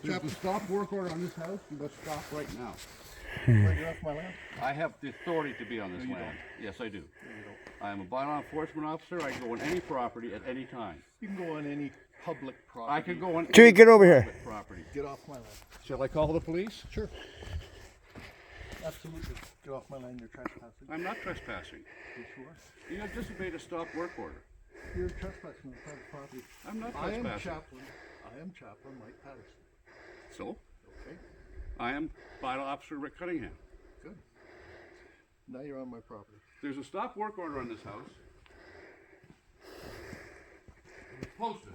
There's a stop work order on this house. You must stop right now. Where you're off my land? I have the authority to be on this No, you land. Yes, I do. No, you don't. I am a bylaw enforcement officer. I can go on any property at any time. You can go on any public property. I can go on Chewie, any get over here. private property. Get off my land. Shall I call the police? Sure. Absolutely. Get off my land. You're trespassing. I'm not trespassing. You sure? You have disobeyed a stop work order. You're trespassing on private property. I'm not I trespassing. am Chaplain Mike Patterson. So, Okay. I am bylaw officer Rick Cunningham. Good. Now you're on my property. There's a stop work order on this house. It's posted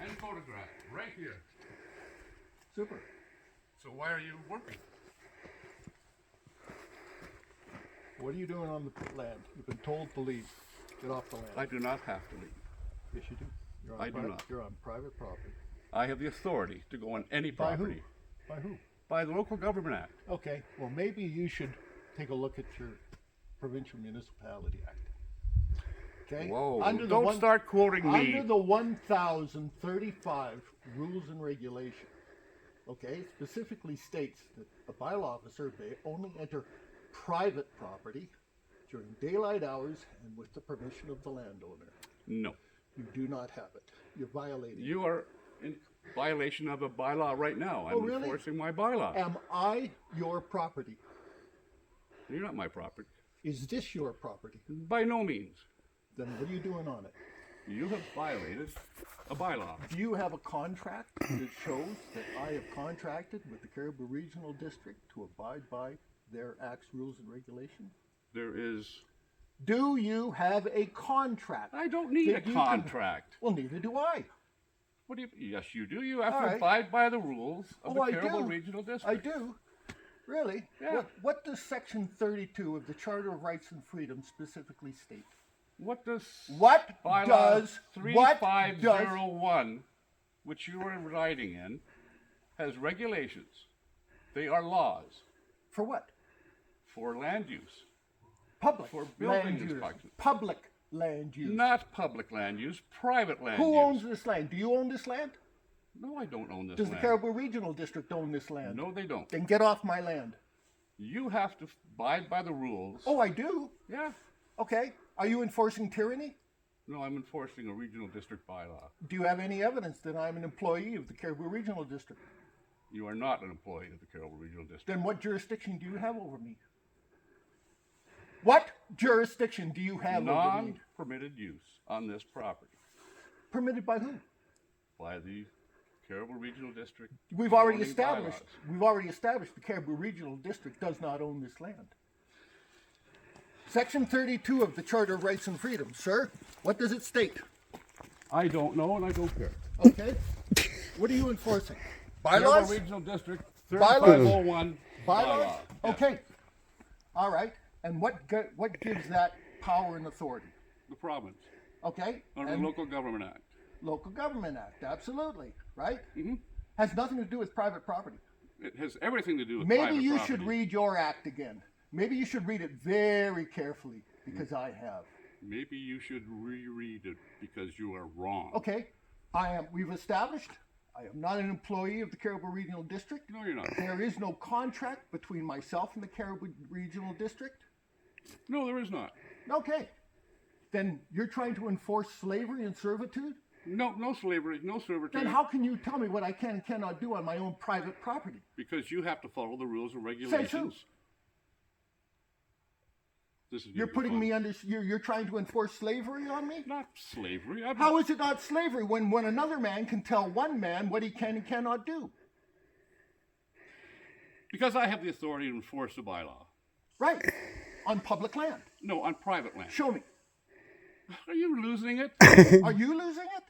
and photographed right here. Super. So why are you working? What are you doing on the land? You've been told to leave. Get off the land. I do not have to leave. Yes, you do. You're on I do not. You're on private property. I have the authority to go on any By who? property. By who? By the Local Government Act. Okay. Well, maybe you should take a look at your Provincial Municipality Act. Okay. Whoa! Under the Don't start quoting me. Under the 1035 rules and regulations, okay, specifically states that a bylaw officer may only enter private property during daylight hours and with the permission of the landowner. No. You do not have it. You're violating. You are in violation of a bylaw right now. I'm really? enforcing my bylaw. Am I your property? You're not my property. Is this your property? By no means. Then what are you doing on it? You have violated a bylaw. Do you have a contract that shows that I have contracted with the Caribou Regional District to abide by their acts, rules, and regulations? There is. Do you have a contract? I don't need a that you can- contract. Well, neither do I. What do you? Yes, you do. You have All to right. abide by the rules of Oh, the I Caribou do. Regional District. I do. Really? Yeah. What does Section 32 of the Charter of Rights and Freedoms specifically state? What does What bylaw does 3501, which you are residing in, has regulations? They are laws For what? for land use, Public For building land use. inspection. Public land use. not public land use, private land Who use. owns this land? Do you own this land? No, I don't own this Does the land. Caribou Regional District own this land? No, they don't. Then get off my land. You have to abide by the rules. Oh, I do? Yeah. Okay. Are you enforcing tyranny? No, I'm enforcing a regional district bylaw. Do you have any evidence that I'm an employee of the Caribou Regional District? You are not an employee of the Caribou Regional District. Then what jurisdiction do you have over me? What jurisdiction do you have over me? Non-permitted use on this property Permitted by who? by the Caribou Regional District. We've already zoning established. bylaws. We've already established the Caribou Regional District does not own this land. Section 32 of the Charter of Rights and Freedoms, sir. What does it state? I don't know and I don't care. Okay. What are you enforcing? Bylaws? Caribou Regional District Bylaws? 3501 Bylaws? bylaw. Yes. Okay. All right. And what gives that power and authority? The province Okay. under And the Local Government Act. Local Government Act, absolutely. Right? Mm-hmm. Has nothing to do with private property. It has everything to do with Maybe private you property. should read your act again. Maybe you should read it very carefully because I have. Maybe you should reread it because you are wrong. Okay. We've established I am not an employee of the Caribou Regional District. No, you're not. There is no contract between myself and the Caribou Regional District. No, there is not. Okay. Then you're trying to enforce slavery and servitude? No, no slavery, no servitude. Then how can you tell me what I can and cannot do on my own private property? Because you have to follow the rules and regulations. This is You're putting me under, you're trying to enforce slavery on me? Not slavery. How is it not slavery when another man can tell one man what he can and cannot do? Because I have the authority to enforce the bylaw. Right. On public land. No, on private land. Show me. Are you losing it? Are you losing it?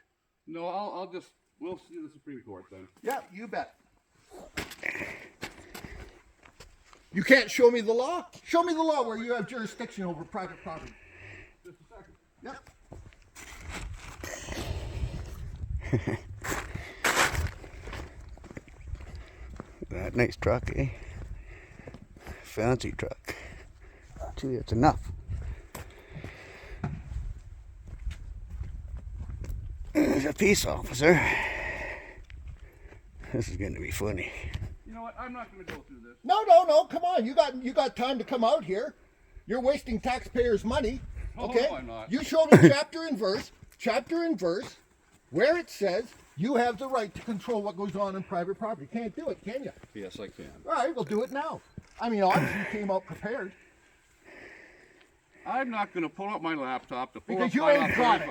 No, we'll see the Supreme Court then. Yeah, you bet. You can't show me the law? Show me the law where you have jurisdiction over private property. Just a second. Yeah. That nice truck, eh? Fancy truck. Gee, it's enough. There's a peace officer. This is going to be funny. You know what? I'm not going to go through this. No. Come on. You got time to come out here. You're wasting taxpayers' money. Okay? No, I'm not. You show me chapter and verse, where it says you have the right to control what goes on in private property. Can't do it, can you? Yes, I can. All right, we'll do it now. I mean, obviously you came out prepared. I'm not going to pull out my laptop to pull Because up you my ain't got it.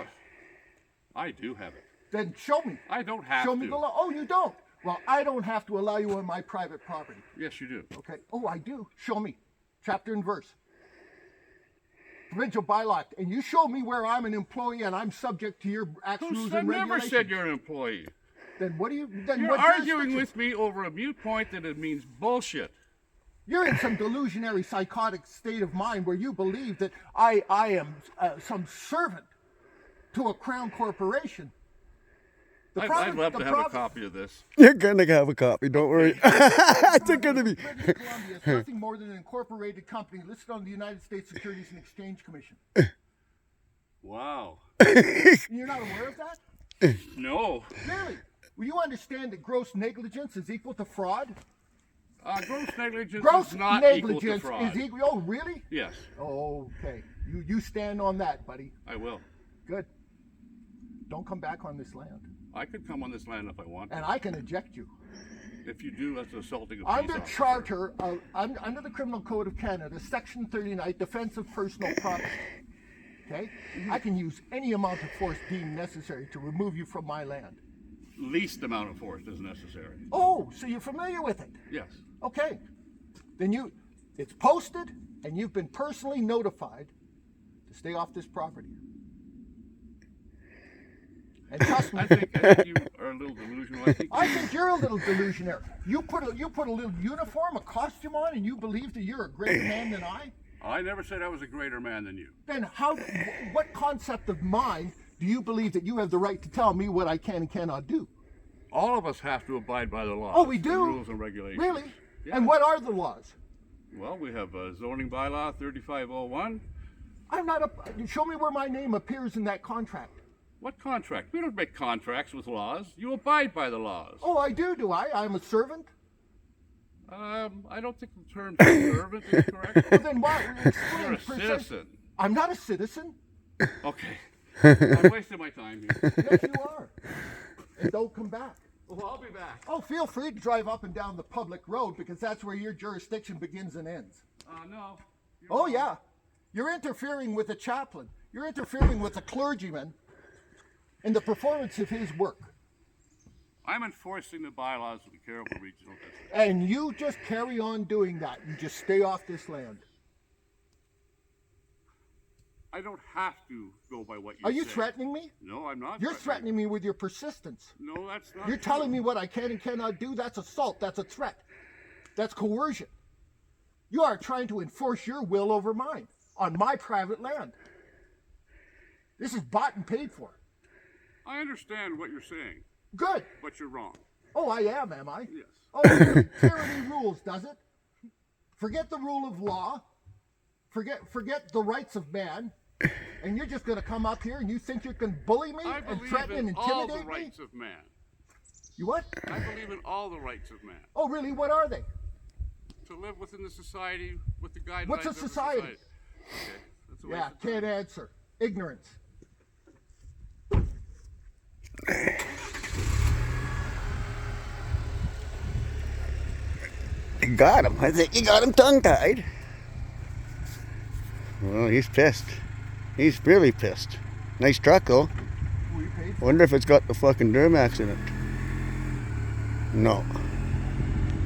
I do have it. Then show me. I don't have Show to. me the law. Oh, you don't. Well, I don't have to allow you on my private property. Yes, you do. Okay. Oh, I do. Show me. Chapter and verse. Provincial bylaw. And you show me where I'm an employee and I'm subject to your acts, rules, I and never regulations. said you're an employee. Then what do you... Then You're what arguing jurisdiction? with me over a mute point that it means bullshit. You're in some delusionary, psychotic state of mind where you believe that I am some servant to a crown corporation. I'd love to have a copy of this. You're going to have a copy, don't worry. It's going to be... British Columbia is nothing more than an incorporated company listed on the United States Securities and Exchange Commission. Wow. You're not aware of that? No. Really? Well, you understand that gross negligence is equal to fraud? Gross negligence Gross is not negligence equal to fraud. is equal. Oh, really? Yes, Oh, okay. You stand on that, buddy. I will. Good. Don't come back on this land, I could come on this land if I want. and I can eject you. If you do, that's assaulting a police Under officer. charter, under the Criminal Code of Canada, Section 39, Defense of Personal Property. Okay? I can use any amount of force deemed necessary to remove you from my land. Least amount of force is necessary. Oh, so you're familiar with it? Yes. Okay. Then it's posted, and you've been personally notified to stay off this property. And trust me, I think you are a little delusional. I think you're a little delusionary. You put a little uniform, a costume on, and you believe that you're a greater man than I? I never said I was a greater man than you. Then what concept of mine do you believe that you have the right to tell me what I can and cannot do? All of us have to abide by the laws. Oh, we the do? rules and regulations. Really? Yeah. And what are the laws? Well, we have zoning bylaw 3501. Show me where my name appears in that contract. What contract? We don't make contracts with laws. You abide by the laws. Oh, I do I? I'm a servant? I don't think the term servant is correct. Well, then why? Explain You're a precisely. citizen. I'm not a citizen. Okay. I'm wasting my time here. Yes, you are. And don't come back. Well, I'll be back. Oh, feel free to drive up and down the public road because that's where your jurisdiction begins and ends. No. Oh, yeah. You're interfering with a chaplain. You're interfering with a clergyman in the performance of his work. I'm enforcing the bylaws of the Caribou Regional District. And you just carry on doing that. You just stay off this land. I don't have to go by what you Are you say. threatening me? No, I'm not. You're threatening me with your persistence. No, that's not. You're telling me what I can and cannot do. That's assault. That's a threat. That's coercion. You are trying to enforce your will over mine on my private land. This is bought and paid for. I understand what you're saying, Good. but you're wrong. Oh, I am I? Yes. Oh, tyranny rules, does it? Forget the rule of law. Forget the rights of man. And you're just going to come up here and you think you can bully me I and believe threaten and in all intimidate the me? rights of man. You what? I believe in all the rights of man. Oh, really? What are they? To live within the society with the guidelines What's a of the society? Okay, that's a waste Yeah, of time. can't answer. Ignorance. You got him. I think you got him tongue-tied. Well, he's pissed. He's really pissed. Nice truck, though. Were you paid for? Wonder if it's got the fucking Duramax in it. No.